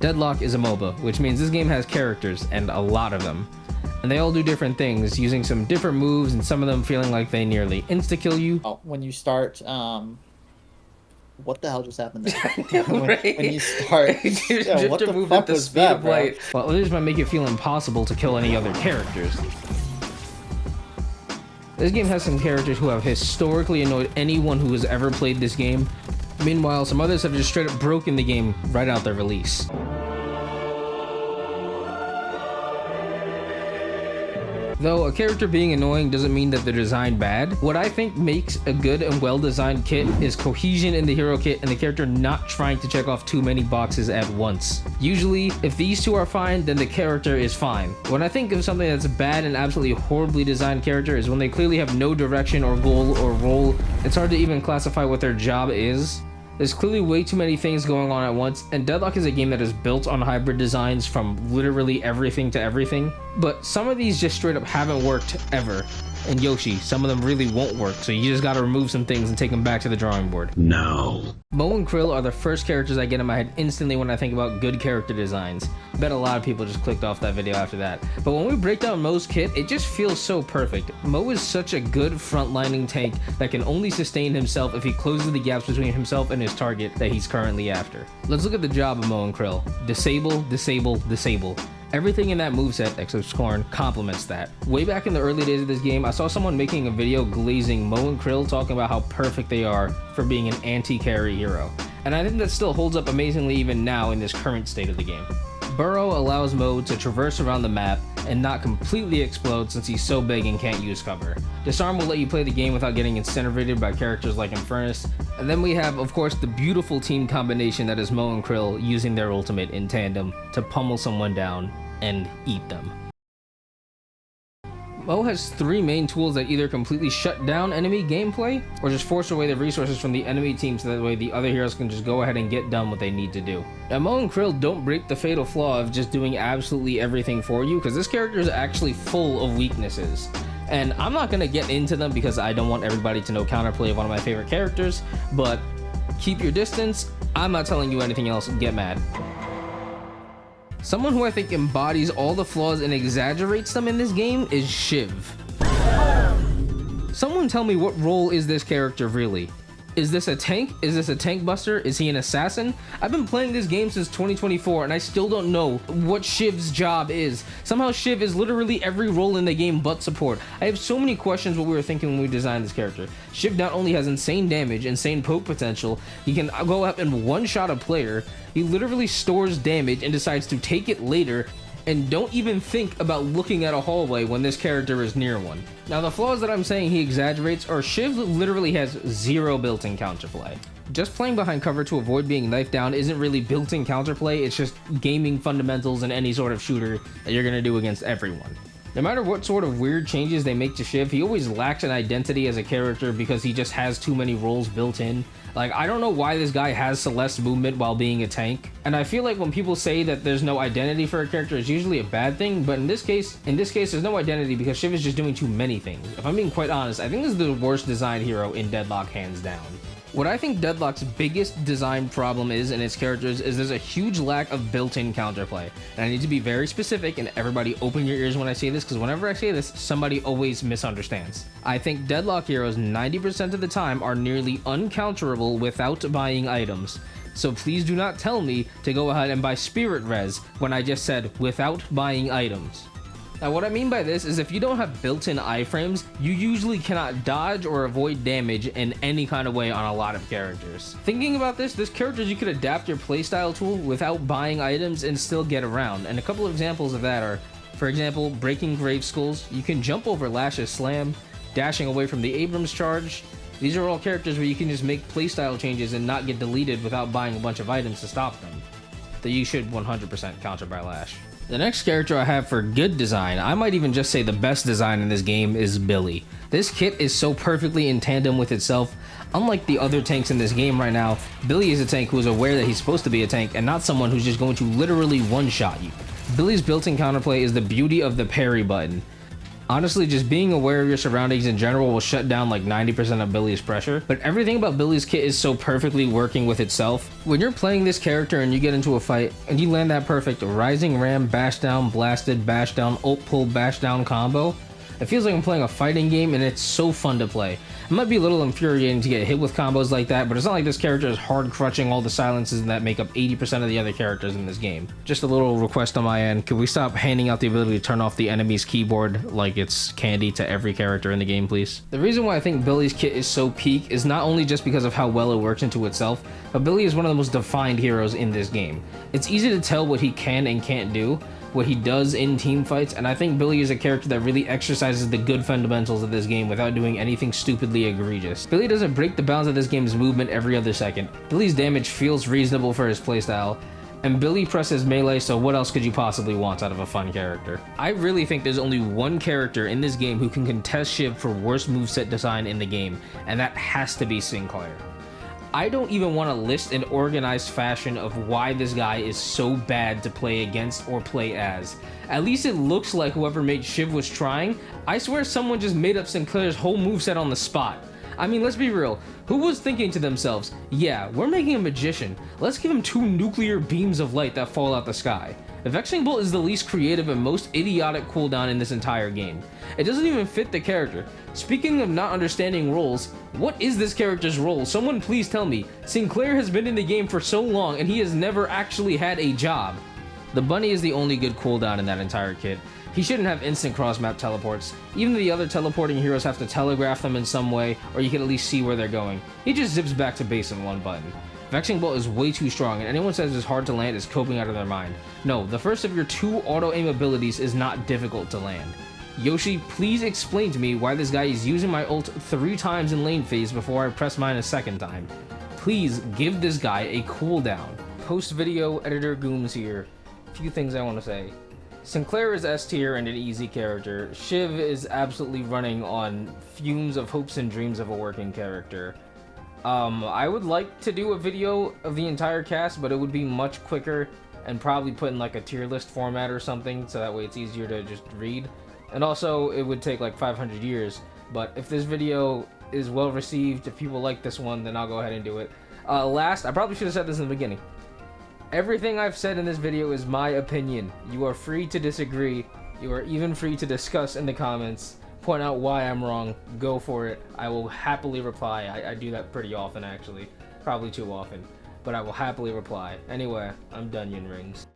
Deadlock is a MOBA, which means this game has characters, and a lot of them. And they all do different things, using some different moves, and some of them feeling like they nearly insta-kill you. Oh, when you start, what the hell just happened there? when you start, yeah, what the fuck was that, bro? Well, others might make it feel impossible to kill any other characters. This game has some characters who have historically annoyed anyone who has ever played this game. Meanwhile, some others have just straight up broken the game right out their release. Though a character being annoying doesn't mean that they're designed bad. What I think makes a good and well-designed kit is cohesion in the hero kit and the character not trying to check off too many boxes at once. Usually, if these two are fine, then the character is fine. When I think of something that's bad and absolutely horribly designed character is when they clearly have no direction or goal or role. It's hard to even classify what their job is. There's clearly way too many things going on at once, and Deadlock is a game that is built on hybrid designs from literally everything to everything. But some of these just straight up haven't worked ever. And Yoshi, some of them really won't work, so you just gotta remove some things and take them back to the drawing board. No. Mo and Krill are the first characters I get in my head instantly when I think about good character designs. I bet a lot of people just clicked off that video after that. But when we break down Mo's kit, it just feels so perfect. Mo is such a good frontlining tank that can only sustain himself if he closes the gaps between himself and his target that he's currently after. Let's look at the job of Mo and Krill. Disable, disable, disable. Everything in that moveset, except Scorn, complements that. Way back in the early days of this game, I saw someone making a video glazing Mo and Krill talking about how perfect they are for being an anti-carry hero. And I think that still holds up amazingly even now in this current state of the game. Burrow allows Mo to traverse around the map and not completely explode since he's so big and can't use cover. Disarm will let you play the game without getting incinerated by characters like Infernus. And then we have, of course, the beautiful team combination that is Mo and Krill using their ultimate in tandem to pummel someone down and eat them. Mo has three main tools that either completely shut down enemy gameplay or just force away the resources from the enemy team so that way the other heroes can just go ahead and get done what they need to do. Now, Mo and Krill don't break the fatal flaw of just doing absolutely everything for you, because this character is actually full of weaknesses. And I'm not going to get into them because I don't want everybody to know counterplay of one of my favorite characters, but keep your distance. I'm not telling you anything else. Get mad. Someone who I think embodies all the flaws and exaggerates them in this game is Shiv. Someone tell me, what role is this character really? Is this a tank? Is this a tank buster? Is he an assassin? I've been playing this game since 2024 and I still don't know what Shiv's job is. Somehow Shiv is literally every role in the game but support. I have so many questions what we were thinking when we designed this character. Shiv not only has insane damage, insane poke potential, he can go up and one-shot a player, he literally stores damage and decides to take it later, and don't even think about looking at a hallway when this character is near one. Now, the flaws that I'm saying he exaggerates are Shiv literally has zero built-in counterplay. Just playing behind cover to avoid being knifed down isn't really built-in counterplay, it's just gaming fundamentals in any sort of shooter that you're gonna do against everyone. No matter what sort of weird changes they make to Shiv, he always lacks an identity as a character because he just has too many roles built in. Like, I don't know why this guy has Celeste movement while being a tank. And I feel like when people say that there's no identity for a character, it's usually a bad thing. But in this case, there's no identity because Shiv is just doing too many things. If I'm being quite honest, I think this is the worst designed hero in Deadlock, hands down. What I think Deadlock's biggest design problem is in its characters is there's a huge lack of built-in counterplay. And I need to be very specific, and everybody open your ears when I say this, because whenever I say this, somebody always misunderstands. I think Deadlock heroes 90% of the time are nearly uncounterable without buying items. So please do not tell me to go ahead and buy Spirit Res when I just said without buying items. Now, what I mean by this is if you don't have built-in iframes, you usually cannot dodge or avoid damage in any kind of way on a lot of characters. Thinking about this, there's characters you could adapt your playstyle tool without buying items and still get around. And a couple of examples of that are, for example, breaking grave skulls. You can jump over Lash's slam, dashing away from the Abrams charge. These are all characters where you can just make playstyle changes and not get deleted without buying a bunch of items to stop them. That you should 100% counter by Lash. The next character I have for good design, I might even just say the best design in this game, is Billy. This kit is so perfectly in tandem with itself. Unlike the other tanks in this game right now, Billy is a tank who is aware that he's supposed to be a tank and not someone who's just going to literally one-shot you. Billy's built-in counterplay is the beauty of the parry button. Honestly, just being aware of your surroundings in general will shut down like 90% of Billy's pressure, but everything about Billy's kit is so perfectly working with itself. When you're playing this character and you get into a fight and you land that perfect rising ram, bash down, blasted, bash down, ult pull, bash down combo, it feels like I'm playing a fighting game and it's so fun to play. It might be a little infuriating to get hit with combos like that, but it's not like this character is hard crushing all the silences that make up 80% of the other characters in this game. Just a little request on my end, could we stop handing out the ability to turn off the enemy's keyboard like it's candy to every character in the game, please? The reason why I think Billy's kit is so peak is not only just because of how well it works into itself, but Billy is one of the most defined heroes in this game. It's easy to tell what he can and can't do, what he does in team fights, and I think Billy is a character that really exercises the good fundamentals of this game without doing anything stupidly egregious. Billy doesn't break the bounds of this game's movement every other second. Billy's damage feels reasonable for his playstyle, and Billy presses melee, so what else could you possibly want out of a fun character? I really think there's only one character in this game who can contest Shiv for worst moveset design in the game, and that has to be Sinclair. I don't even want to list an organized fashion of why this guy is so bad to play against or play as. At least it looks like whoever made Shiv was trying. I swear someone just made up Sinclair's whole moveset on the spot. I mean, let's be real. Who was thinking to themselves, yeah, we're making a magician. Let's give him 2 nuclear beams of light that fall out the sky. The Vexing Bolt is the least creative and most idiotic cooldown in this entire game. It doesn't even fit the character. Speaking of not understanding roles, what is this character's role? Someone please tell me. Sinclair has been in the game for so long and he has never actually had a job. The bunny is the only good cooldown in that entire kit. He shouldn't have instant cross-map teleports. Even the other teleporting heroes have to telegraph them in some way, or you can at least see where they're going. He just zips back to base in one button. Vexing Bolt is way too strong, and anyone says it's hard to land is coping out of their mind. No, the first of your 2 auto-aim abilities is not difficult to land. Yoshi, please explain to me why this guy is using my ult 3 times in lane phase before I press mine a 2nd time. Please give this guy a cooldown. Post-video editor Gooms here. Few things I want to say. Sinclair is S tier and an easy character. Shiv is absolutely running on fumes of hopes and dreams of a working character. I would like to do a video of the entire cast, but it would be much quicker and probably put in like a tier list format or something, so that way it's easier to just read. And also, it would take like 500 years, but if this video is well received, if people like this one, then I'll go ahead and do it. Last, I probably should have said this in the beginning. Everything I've said in this video is my opinion. You are free to disagree. You are even free to discuss in the comments. Point out why I'm wrong. Go for it. I will happily reply. I do that pretty often, actually. Probably too often. But I will happily reply. Anyway, I'm done, Yin Rings.